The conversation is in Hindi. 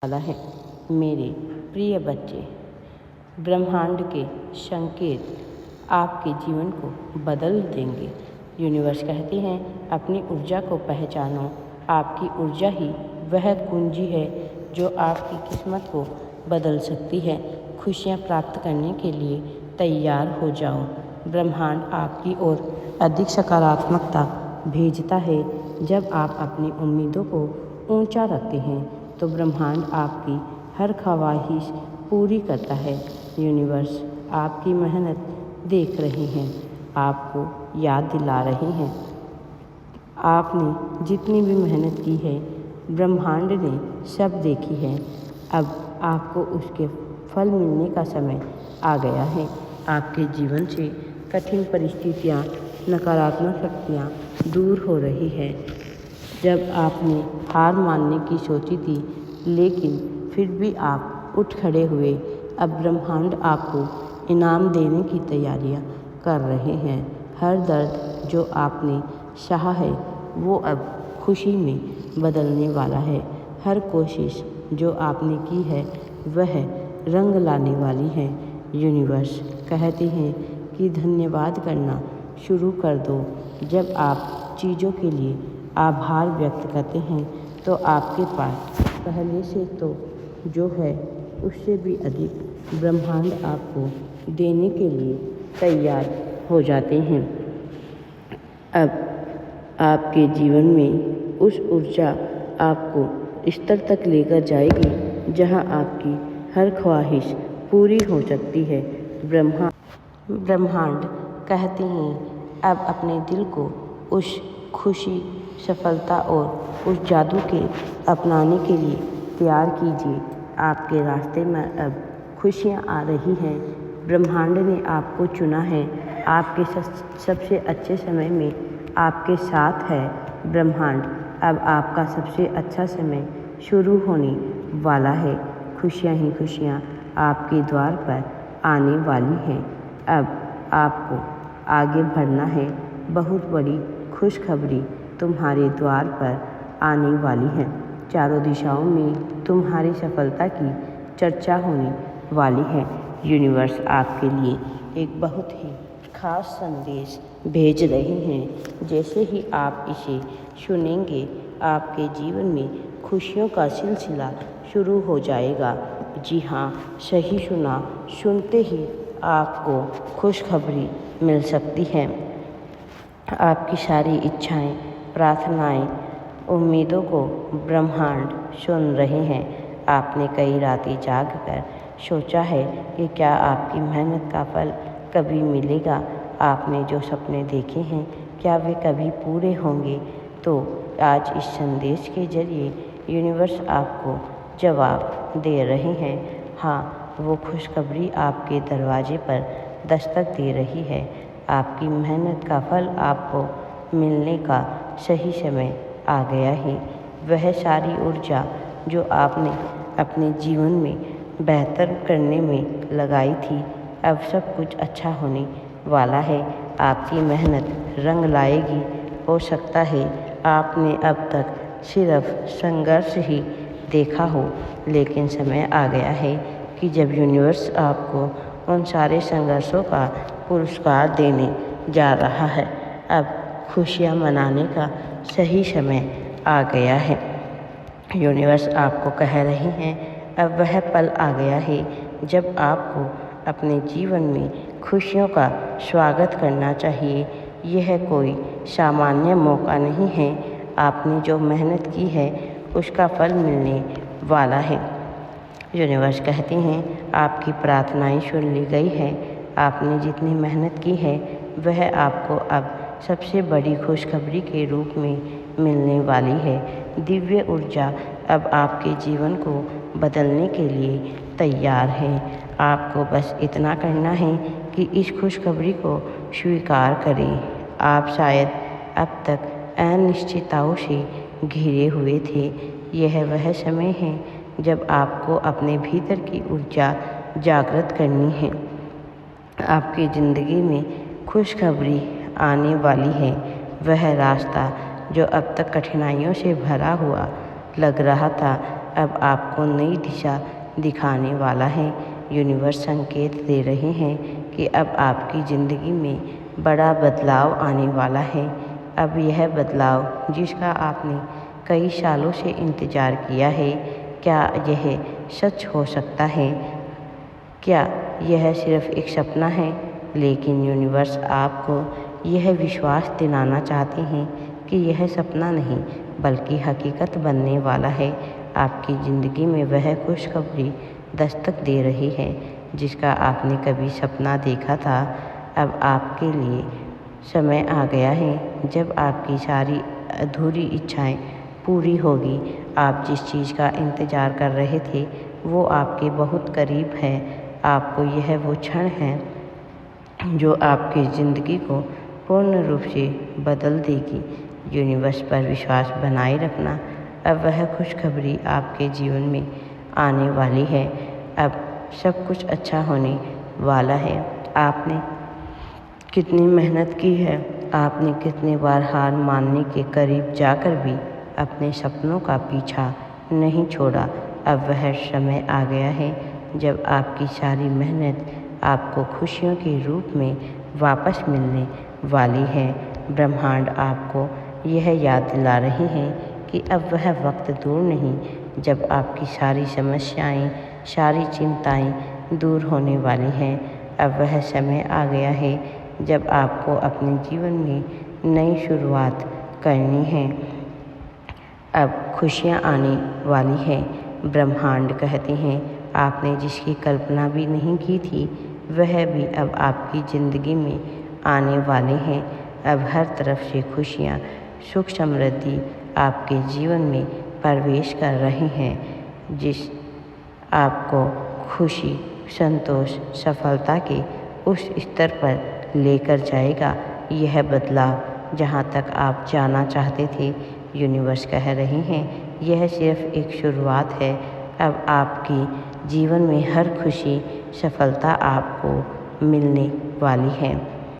वाला है। मेरे प्रिय बच्चे, ब्रह्मांड के संकेत आपके जीवन को बदल देंगे। यूनिवर्स कहते हैं अपनी ऊर्जा को पहचानो। आपकी ऊर्जा ही वह कुंजी है जो आपकी किस्मत को बदल सकती है। खुशियाँ प्राप्त करने के लिए तैयार हो जाओ। ब्रह्मांड आपकी ओर अधिक सकारात्मकता भेजता है। जब आप अपनी उम्मीदों को ऊंचा रखते हैं तो ब्रह्मांड आपकी हर ख्वाहिश पूरी करता है। यूनिवर्स आपकी मेहनत देख रहे हैं, आपको याद दिला रहे हैं। आपने जितनी भी मेहनत की है ब्रह्मांड ने सब देखी है। अब आपको उसके फल मिलने का समय आ गया है। आपके जीवन से कठिन परिस्थितियाँ, नकारात्मक शक्तियाँ दूर हो रही है। जब आपने हार मानने की सोची थी लेकिन फिर भी आप उठ खड़े हुए, अब ब्रह्मांड आपको इनाम देने की तैयारियां कर रहे हैं। हर दर्द जो आपने सहा है वो अब खुशी में बदलने वाला है। हर कोशिश जो आपने की है वह रंग लाने वाली है। यूनिवर्स कहते हैं कि धन्यवाद करना शुरू कर दो। जब आप चीज़ों के लिए आभार व्यक्त करते हैं तो आपके पास पहले से तो जो है उससे भी अधिक ब्रह्मांड आपको देने के लिए तैयार हो जाते हैं। अब आपके जीवन में उस ऊर्जा आपको स्तर तक लेकर जाएगी जहां आपकी हर ख्वाहिश पूरी हो सकती है। ब्रह्मांड कहते हैं अब अपने दिल को उस खुशी, सफलता और उस जादू के अपनाने के लिए तैयार कीजिए। आपके रास्ते में अब खुशियाँ आ रही हैं। ब्रह्मांड ने आपको चुना है। आपके सबसे अच्छे समय में आपके साथ है। ब्रह्मांड अब आपका सबसे अच्छा समय शुरू होने वाला है। खुशियाँ ही खुशियाँ आपके द्वार पर आने वाली हैं। अब आपको आगे बढ़ना है। बहुत बड़ी खुशखबरी तुम्हारे द्वार पर आने वाली है। चारों दिशाओं में तुम्हारी सफलता की चर्चा होने वाली है। यूनिवर्स आपके लिए एक बहुत ही खास संदेश भेज रहे हैं। जैसे ही आप इसे सुनेंगे आपके जीवन में खुशियों का सिलसिला शुरू हो जाएगा। जी हाँ, सही सुना। सुनते ही आपको खुशखबरी मिल सकती है। आपकी सारी इच्छाएं, प्रार्थनाएं, उम्मीदों को ब्रह्मांड सुन रहे हैं। आपने कई रातें जागकर सोचा है कि क्या आपकी मेहनत का फल कभी मिलेगा। आपने जो सपने देखे हैं क्या वे कभी पूरे होंगे। तो आज इस संदेश के जरिए यूनिवर्स आपको जवाब दे रहे हैं। हाँ, वो खुशखबरी आपके दरवाजे पर दस्तक दे रही है। आपकी मेहनत का फल आपको मिलने का सही समय आ गया है। वह सारी ऊर्जा जो आपने अपने जीवन में बेहतर करने में लगाई थी, अब सब कुछ अच्छा होने वाला है। आपकी मेहनत रंग लाएगी। हो सकता है आपने अब तक सिर्फ संघर्ष ही देखा हो, लेकिन समय आ गया है कि जब यूनिवर्स आपको उन सारे संघर्षों का पुरस्कार देने जा रहा है। अब खुशियाँ मनाने का सही समय आ गया है। यूनिवर्स आपको कह रही हैं अब वह पल आ गया है जब आपको अपने जीवन में खुशियों का स्वागत करना चाहिए। यह कोई सामान्य मौका नहीं है। आपने जो मेहनत की है उसका फल मिलने वाला है। यूनिवर्स कहते हैं आपकी प्रार्थनाएं सुन ली गई है। आपने जितनी मेहनत की है वह आपको अब सबसे बड़ी खुशखबरी के रूप में मिलने वाली है। दिव्य ऊर्जा अब आपके जीवन को बदलने के लिए तैयार है। आपको बस इतना करना है कि इस खुशखबरी को स्वीकार करें। आप शायद अब तक अनिश्चितताओं से घिरे हुए थे। यह वह समय है जब आपको अपने भीतर की ऊर्जा जागृत करनी है। आपकी ज़िंदगी में खुशखबरी आने वाली है। वह रास्ता जो अब तक कठिनाइयों से भरा हुआ लग रहा था अब आपको नई दिशा दिखाने वाला है। यूनिवर्स संकेत दे रहे हैं कि अब आपकी ज़िंदगी में बड़ा बदलाव आने वाला है। अब यह बदलाव जिसका आपने कई सालों से इंतज़ार किया है, क्या यह सच हो सकता है? क्या यह सिर्फ एक सपना है? लेकिन यूनिवर्स आपको यह विश्वास दिलाना चाहते हैं कि यह सपना नहीं बल्कि हकीकत बनने वाला है। आपकी ज़िंदगी में वह खुशखबरी दस्तक दे रही है जिसका आपने कभी सपना देखा था। अब आपके लिए समय आ गया है जब आपकी सारी अधूरी इच्छाएं पूरी होगी। आप जिस चीज़ का इंतज़ार कर रहे थे वो आपके बहुत करीब है। आपको यह वो क्षण है जो आपकी ज़िंदगी को पूर्ण रूप से बदल देगी। यूनिवर्स पर विश्वास बनाए रखना। अब वह खुशखबरी आपके जीवन में आने वाली है। अब सब कुछ अच्छा होने वाला है। आपने कितनी मेहनत की है, आपने कितने बार हार मानने के करीब जाकर भी अपने सपनों का पीछा नहीं छोड़ा। अब वह समय आ गया है जब आपकी सारी मेहनत आपको खुशियों के रूप में वापस मिलने वाली है। ब्रह्मांड आपको यह याद दिला रही हैं कि अब वह वक्त दूर नहीं जब आपकी सारी समस्याएं, सारी चिंताएं दूर होने वाली हैं। अब वह समय आ गया है जब आपको अपने जीवन में नई शुरुआत करनी है। अब खुशियाँ आने वाली हैं। ब्रह्मांड कहते हैं आपने जिसकी कल्पना भी नहीं की थी वह भी अब आपकी ज़िंदगी में आने वाले हैं। अब हर तरफ से खुशियाँ, सुख समृद्धि आपके जीवन में प्रवेश कर रही हैं जिस आपको खुशी, संतोष, सफलता के उस स्तर पर लेकर जाएगा। यह बदलाव जहाँ तक आप जाना चाहते थे, यूनिवर्स कह रहे हैं यह सिर्फ एक शुरुआत है। अब आपकी जीवन में हर खुशी, सफलता आपको मिलने वाली है।